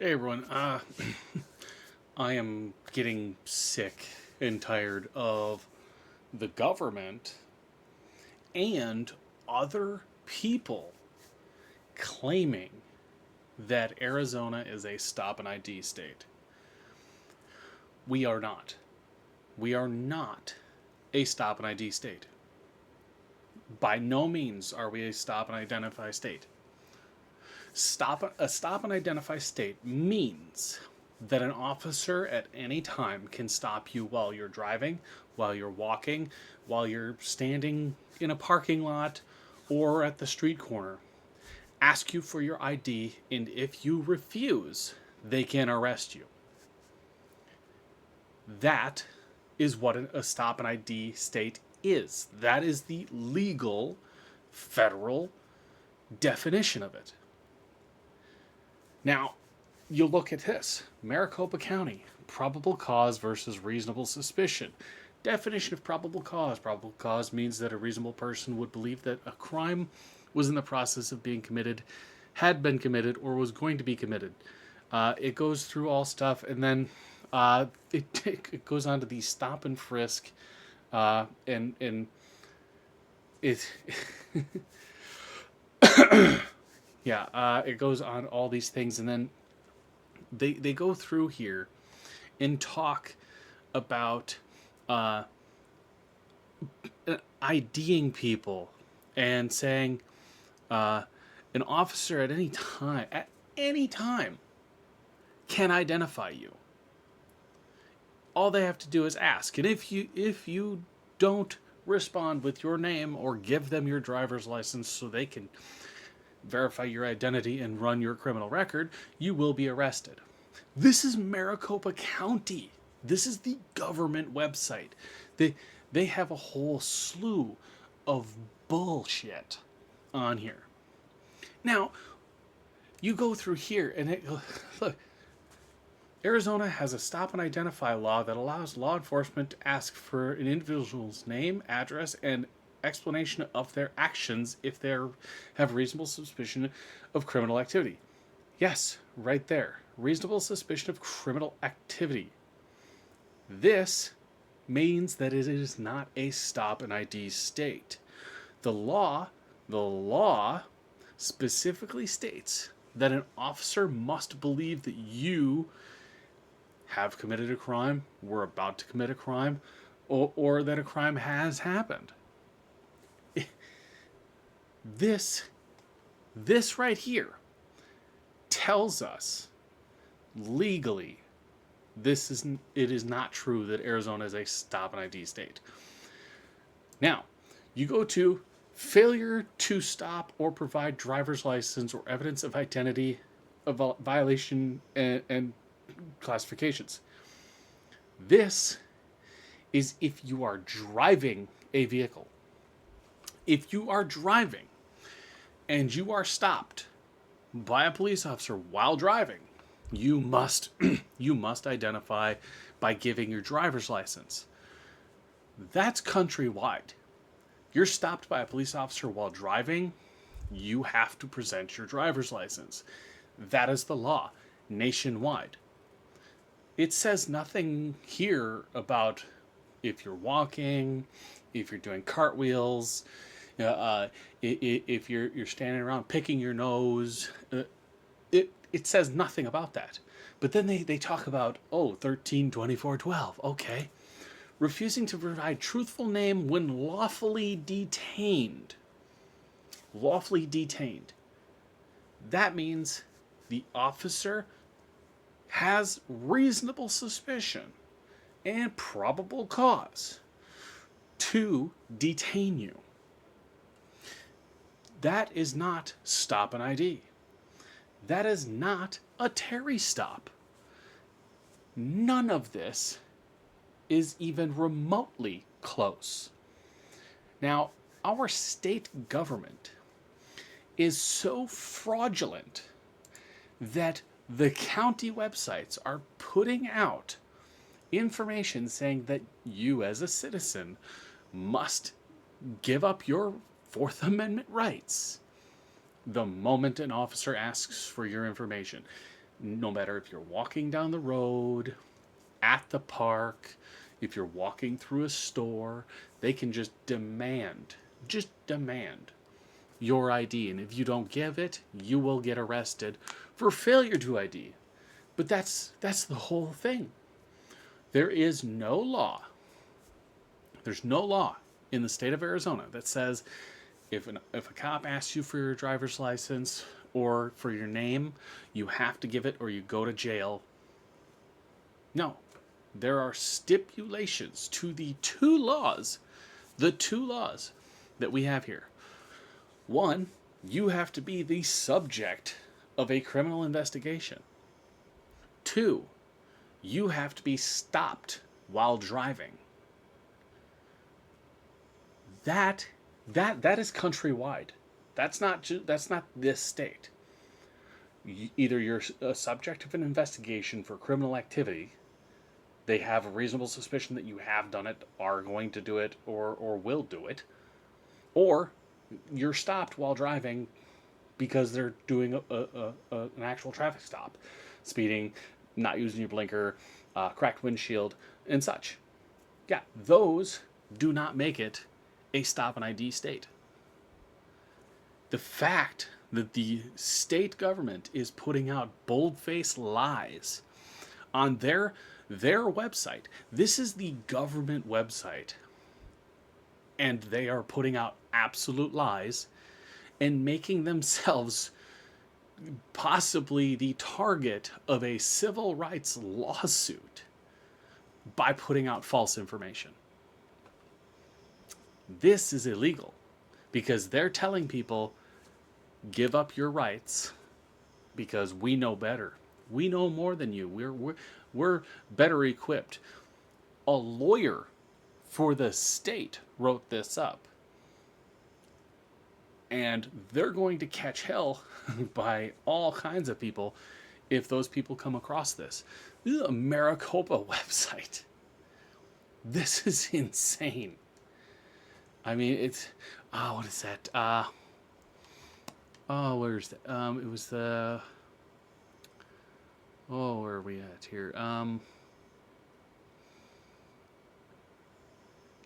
Hey everyone, I am getting sick and tired of the government and other people claiming that Arizona is a stop and ID state. We are not. We are not a stop and ID state. By no means are we a stop and identify state. A stop and identify state means that an officer at any time can stop you while you're driving, while you're walking, while you're standing in a parking lot or at the street corner, ask you for your ID, and if you refuse, they can arrest you. That is what a stop and ID state is. That is the legal federal definition of it. Now, you look at this Maricopa County, probable cause versus reasonable suspicion. Definition of probable cause. Probable cause means that a reasonable person would believe that a crime was in the process of being committed, had been committed, or was going to be committed. It goes through all stuff, and then it goes on to the stop and frisk, and it it goes on all these things, and then they go through here and talk about IDing people and saying an officer at any time can identify you. All they have to do is ask, and if you don't respond with your name or give them your driver's license so they can verify your identity and run your criminal record, you will be arrested. This is Maricopa County. This is the government website. They have a whole slew of bullshit on here. Now, you go through here and look, Arizona has a stop and identify law that allows law enforcement to ask for an individual's name, address, and explanation of their actions if they have reasonable suspicion of criminal activity. Yes, right there. Reasonable suspicion of criminal activity. This means that it is not a stop and ID state. The law specifically states that an officer must believe that you have committed a crime, were about to commit a crime, or that a crime has happened. This right here tells us legally it is not true that Arizona is a stop and ID state. Now, you go to failure to stop or provide driver's license or evidence of identity, of violation, and classifications. This is if you are driving a vehicle. If you are driving and you are stopped by a police officer while driving, you must identify by giving your driver's license. That's countrywide. You're stopped by a police officer while driving, you have to present your driver's license. That is the law nationwide. It says nothing here about if you're walking, if you're doing cartwheels, if you're standing around picking your nose. It says nothing about that. But then they talk about, 13-24-12. Okay. Refusing to provide truthful name when lawfully detained. Lawfully detained. That means the officer has reasonable suspicion and probable cause to detain you. That is not stop and ID. That is not a Terry stop. None of this is even remotely close. Now, our state government is so fraudulent that the county websites are putting out information saying that you as a citizen must give up your Fourth Amendment rights the moment an officer asks for your information. No matter if you're walking down the road, at the park, if you're walking through a store, they can just demand your ID. And if you don't give it, you will get arrested for failure to ID. But that's the whole thing. There is no law. There's no law in the state of Arizona that says if a cop asks you for your driver's license or for your name, you have to give it or you go to jail. No. There are stipulations to the two laws that we have here. One, you have to be the subject of a criminal investigation. Two, you have to be stopped while driving. That is countrywide. That's not this state. Either you're a subject of an investigation for criminal activity, they have a reasonable suspicion that you have done it, are going to do it, or will do it, or you're stopped while driving because they're doing an actual traffic stop, speeding, not using your blinker, cracked windshield, and such. Yeah, those do not make it a stop and ID state. The fact that the state government is putting out bold-faced lies on their website. This is the government website. And they are putting out absolute lies and making themselves possibly the target of a civil rights lawsuit by putting out false information. This is illegal because they're telling people, give up your rights because we know better. We know more than you. We're better equipped. A lawyer for the state wrote this up. And they're going to catch hell by all kinds of people if those people come across this. This is a Maricopa website. This is insane. I mean, it's... what is that? Where's that? It was the... where are we at here?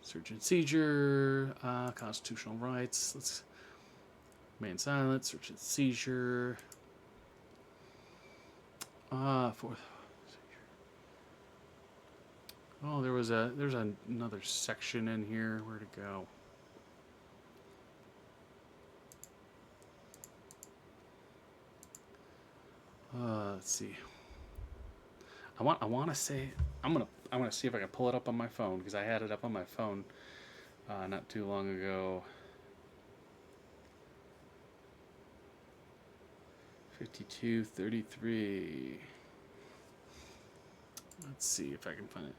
Search and seizure, constitutional rights. Let's remain silent. Search and seizure. Fourth. Oh, there's another section in here. Where'd it go? Let's see. I want to say I'm gonna see if I can pull it up on my phone because I had it up on my phone not too long ago. 5233. Let's see if I can find it.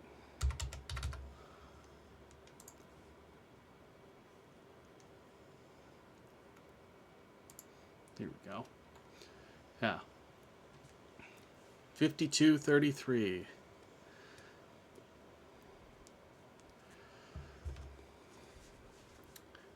Here we go. Yeah. 5233.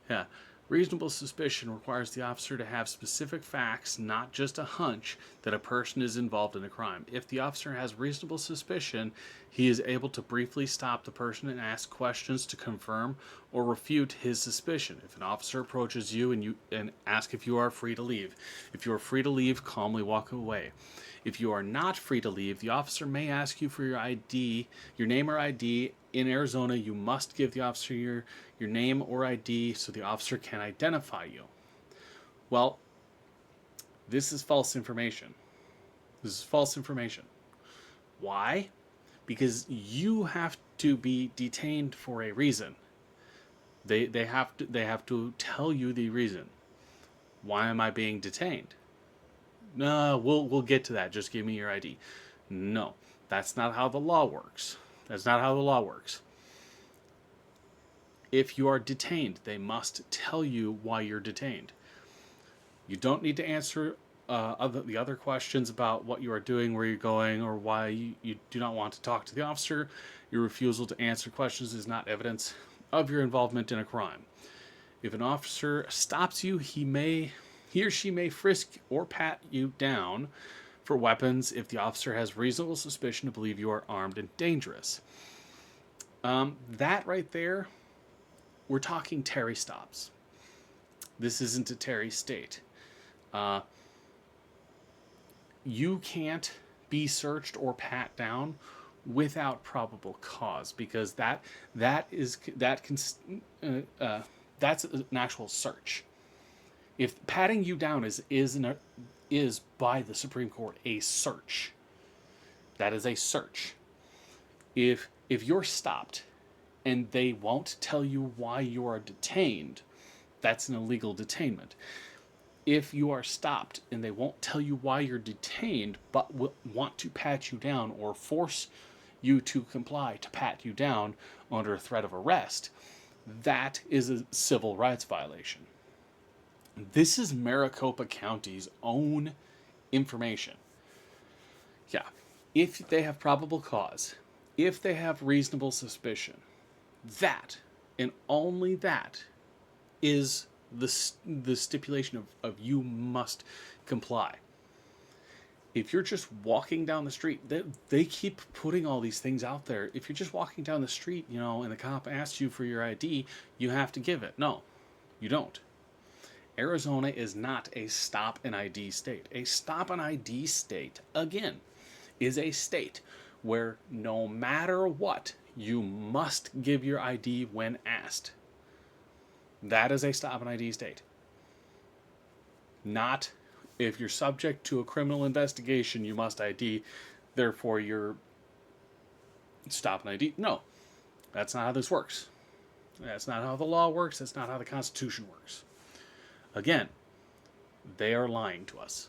Yeah. Reasonable suspicion requires the officer to have specific facts, not just a hunch that a person is involved in a crime. If the officer has reasonable suspicion, he is able to briefly stop the person and ask questions to confirm or refute his suspicion. If an officer approaches you and asks if you are free to leave, if you are free to leave, calmly walk away. If you are not free to leave, the officer may ask you for your ID, your name or ID. In Arizona, you must give the officer your name or ID so the officer can identify you. Well, this is false information. This is false information. Why? Because you have to be detained for a reason. They have to tell you the reason. Why am I being detained? No, we'll get to that. Just give me your ID. No, that's not how the law works. That's not how the law works. If you are detained, they must tell you why you're detained. You don't need to answer the other questions about what you are doing, where you're going, or why you do not want to talk to the officer. Your refusal to answer questions is not evidence of your involvement in a crime. If an officer stops you, he or she may frisk or pat you down for weapons if the officer has reasonable suspicion to believe you are armed and dangerous. That right there, we're talking Terry stops. This isn't a Terry state. You can't be searched or pat down without probable cause, because that's an actual search. If patting you down is by the Supreme Court a search, that is a search. If you're stopped and they won't tell you why you are detained, that's an illegal detainment. If you are stopped and they won't tell you why you're detained, but want to pat you down or force you to comply to pat you down under threat of arrest, that is a civil rights violation. This is Maricopa County's own information. Yeah, if they have probable cause, if they have reasonable suspicion, that and only that is the stipulation of you must comply. If you're just walking down the street, they keep putting all these things out there. If you're just walking down the street, and the cop asks you for your ID, you have to give it. No, you don't. Arizona is not a stop and ID state. A stop and ID state, again, is a state where no matter what, you must give your ID when asked. That is a stop and ID state. Not if you're subject to a criminal investigation, you must ID, therefore you're stop and ID. No, that's not how this works. That's not how the law works. That's not how the Constitution works. Again, they are lying to us.